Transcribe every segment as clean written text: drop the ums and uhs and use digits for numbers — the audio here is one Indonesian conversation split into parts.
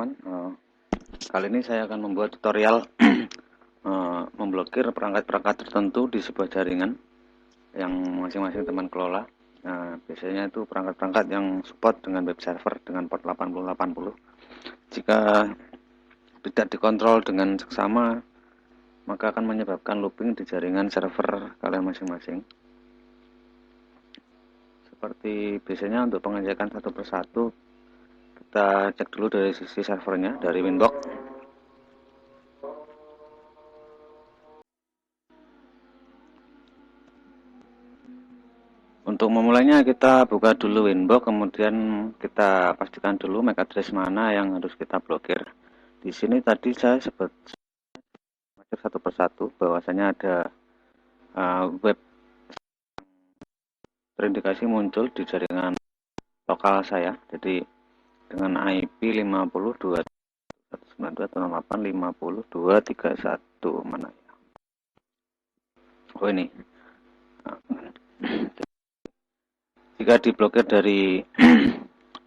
teman-teman. Kali ini saya akan membuat tutorial memblokir perangkat-perangkat tertentu di sebuah jaringan yang masing-masing teman kelola. Biasanya itu perangkat-perangkat yang support dengan web server dengan port 8080. Jika tidak dikontrol dengan seksama, maka akan menyebabkan looping di jaringan server kalian masing-masing. Seperti biasanya untuk pengecekan satu persatu, kita cek dulu dari sisi servernya, dari Winbox. Untuk memulainya kita buka dulu Winbox, kemudian kita pastikan dulu MAC address mana yang harus kita blokir. Di sini tadi saya sebut satu persatu bahwasanya ada web terindikasi muncul di jaringan lokal saya. Jadi dengan IP 50.2.192.8.50.231 mana ya? Oh ini. Jika diblokir dari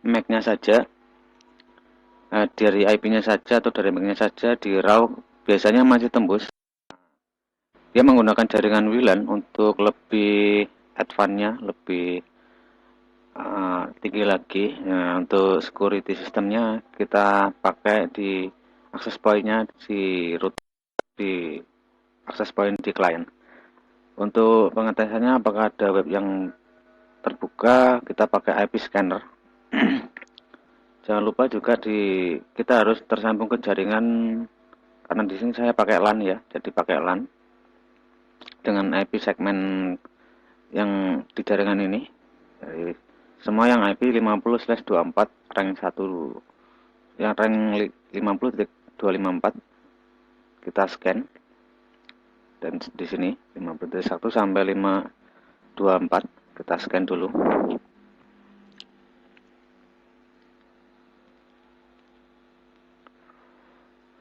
MAC-nya saja, dari IP-nya saja atau dari MAC-nya saja di route biasanya masih tembus. Dia menggunakan jaringan WLAN untuk lebih advance-nya, lebih tinggi lagi. Untuk security sistemnya kita pakai di access point-nya di root di access point di client. Untuk pengetesannya apakah ada web yang terbuka, kita pakai IP scanner. Jangan lupa juga kita harus tersambung ke jaringan, karena di sini saya pakai LAN ya, jadi pakai LAN dengan IP segmen yang di jaringan ini. Jadi, semua yang IP 50/24 rank 1, yang rank 50.254 kita scan, dan di sini 50.1 sampai 524 kita scan dulu.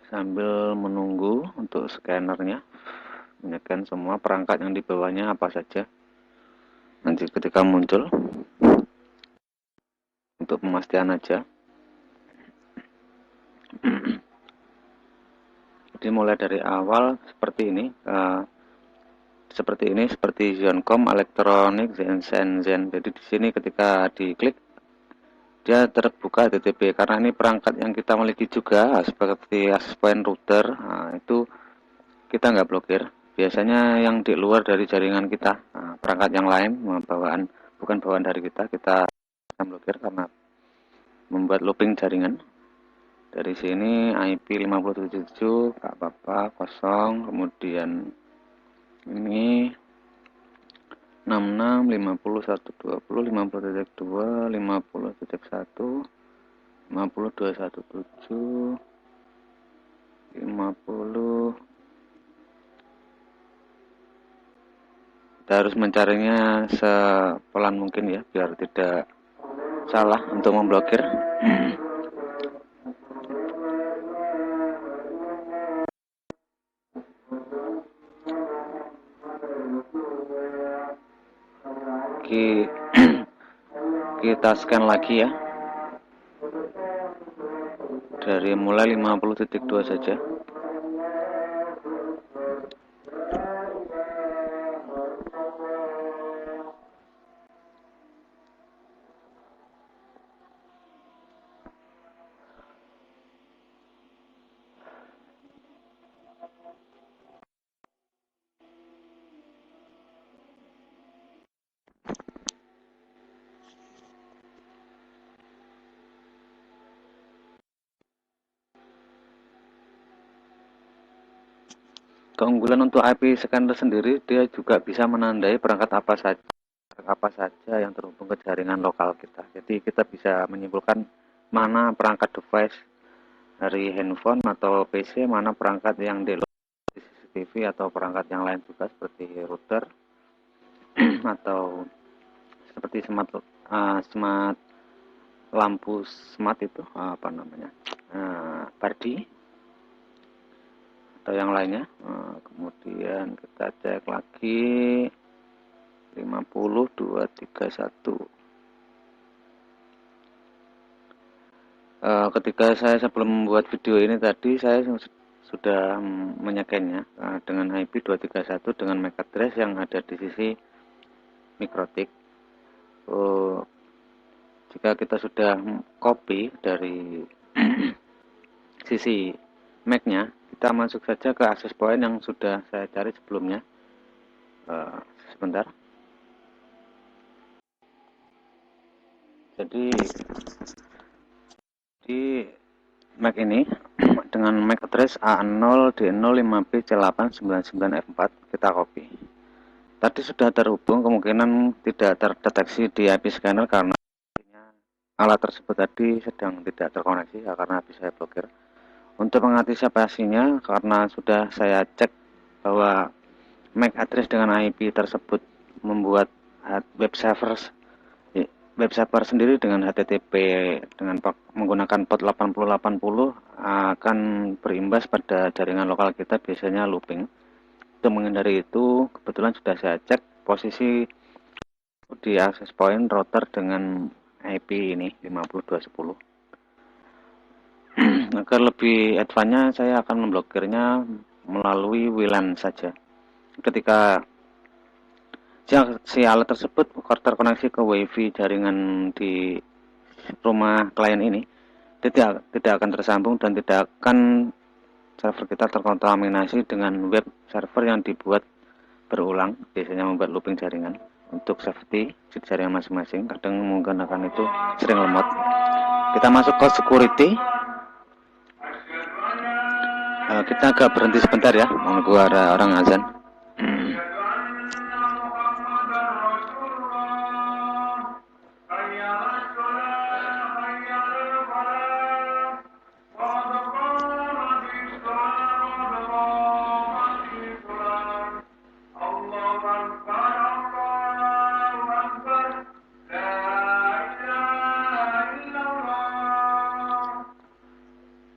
Sambil menunggu untuk scannernya menycan semua perangkat yang di bawahnya apa saja. Nanti ketika muncul, untuk pemastian aja. Jadi mulai dari awal seperti ini, seperti Zenkom, Elektronik, Zen. Jadi di sini ketika diklik dia terbuka HTTP, karena ini perangkat yang kita miliki juga seperti access point router. Itu kita nggak blokir. Biasanya yang di luar dari jaringan kita, perangkat yang lain bukan bawaan dari kita blokir karena membuat looping jaringan. Dari sini IP 50.7 nggak apa-apa, kosong. Kemudian ini 66, 50, 120, 50.2, 50.1, 50.217, 50. Kita harus mencarinya sepelan mungkin ya, biar tidak salah untuk memblokir. Kita scan lagi ya, dari mulai 50.2 saja. Keunggulan untuk IP scanner sendiri, dia juga bisa menandai perangkat apa saja yang terhubung ke jaringan lokal kita. Jadi kita bisa menyimpulkan mana perangkat device dari handphone atau PC, mana perangkat yang di CCTV atau perangkat yang lain juga seperti router atau seperti smart lampu smart itu apa namanya, Bardi atau yang lainnya. Kemudian kita cek lagi 50.231. Ketika saya sebelum membuat video ini tadi, saya sudah menyekennya dengan IP 231 dengan MAC address yang ada di sisi mikrotik. Jika kita sudah copy dari sisi MAC-nya, kita masuk saja ke access point yang sudah saya cari sebelumnya. Sebentar. Jadi di MAC ini dengan MAC address A0D05B C899F4 kita copy. Tadi sudah terhubung, kemungkinan tidak terdeteksi di IP scanner karena alat tersebut tadi sedang tidak terkoneksi ya, karena habis saya blokir. Untuk mengantisipasinya, karena sudah saya cek bahwa MAC address dengan IP tersebut membuat web server sendiri dengan HTTP dengan menggunakan port 8080 akan berimbas pada jaringan lokal kita, biasanya looping. Untuk menghindari itu, kebetulan sudah saya cek posisi di access point router dengan IP ini 5210. Agar lebih advance-nya, saya akan memblokirnya melalui WLAN saja. Ketika si alat tersebut terkoneksi ke WiFi jaringan di rumah klien ini, tidak akan tersambung dan tidak akan server kita terkontaminasi dengan web server yang dibuat berulang, biasanya membuat looping jaringan. Untuk safety di jaringan masing-masing, kadang menggunakan itu sering lemot. Kita masuk ke security. Kita agak berhenti sebentar ya, menunggu orang azan.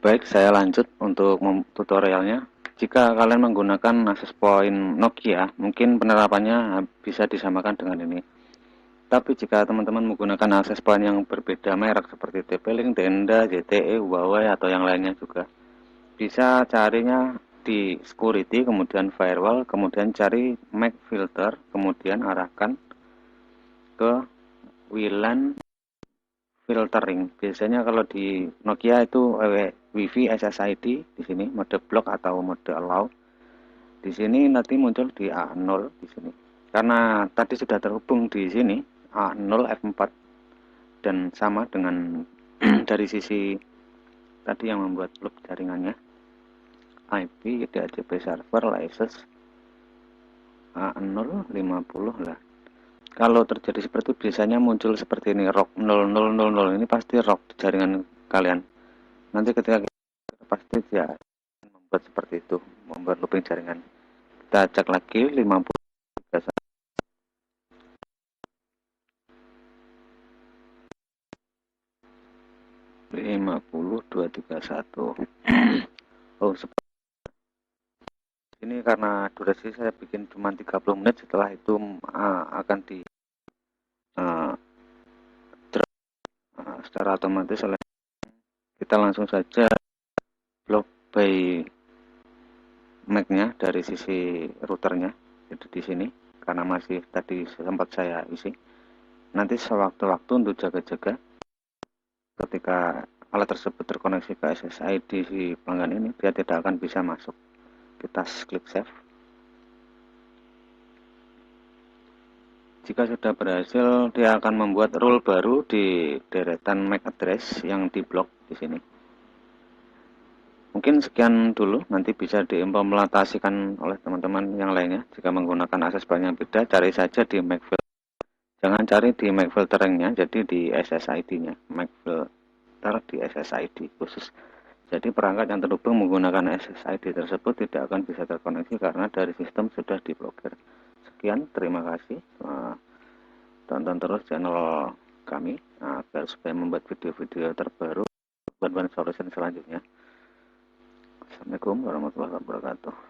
Baik, saya lanjut untuk tutorialnya. Jika kalian menggunakan access point Nokia, mungkin penerapannya bisa disamakan dengan ini. Tapi jika teman-teman menggunakan access point yang berbeda merek seperti TP-Link, Tenda, ZTE, Huawei, atau yang lainnya juga, bisa carinya di security, kemudian firewall, kemudian cari MAC filter, kemudian arahkan ke WLAN filtering. Biasanya kalau di Nokia itu Wi-Fi SSID di sini mode block atau mode allow. Di sini nanti muncul di A0 di sini. Karena tadi sudah terhubung di sini A0 F4 dan sama dengan dari sisi tadi yang membuat loop jaringannya. IP DHCP server license A050 lah. Kalau terjadi seperti itu biasanya muncul seperti ini, ROC 0000, ini pasti ROC di jaringan kalian. Nanti ketika kita pasti dia membuat seperti itu, membuat looping jaringan. Kita cek lagi 50 231. Oh, ini karena durasi saya bikin cuma 30 menit, setelah itu akan di secara otomatis oleh kita. Langsung saja block by MAC-nya dari sisi routernya itu di sini, karena masih tadi sempat saya isi. Nanti sewaktu-waktu untuk jaga-jaga ketika alat tersebut terkoneksi ke SSID si pelanggan ini, dia tidak akan bisa masuk. Kita klik save. Jika sudah berhasil, dia akan membuat rule baru di deretan MAC address yang diblok di sini. Mungkin sekian dulu, nanti bisa diimplementasikan oleh teman-teman yang lainnya. Jika menggunakan akses point yang beda, cari saja di MAC filter. Jangan cari di MAC filteringnya, jadi di SSID-nya. MAC filter di SSID khusus. Jadi perangkat yang terhubung menggunakan SSID tersebut tidak akan bisa terkoneksi karena dari sistem sudah diblokir. Sekian, terima kasih. Tonton terus channel kami agar supaya membuat video-video terbaru buat solution selanjutnya. Assalamualaikum warahmatullahi wabarakatuh.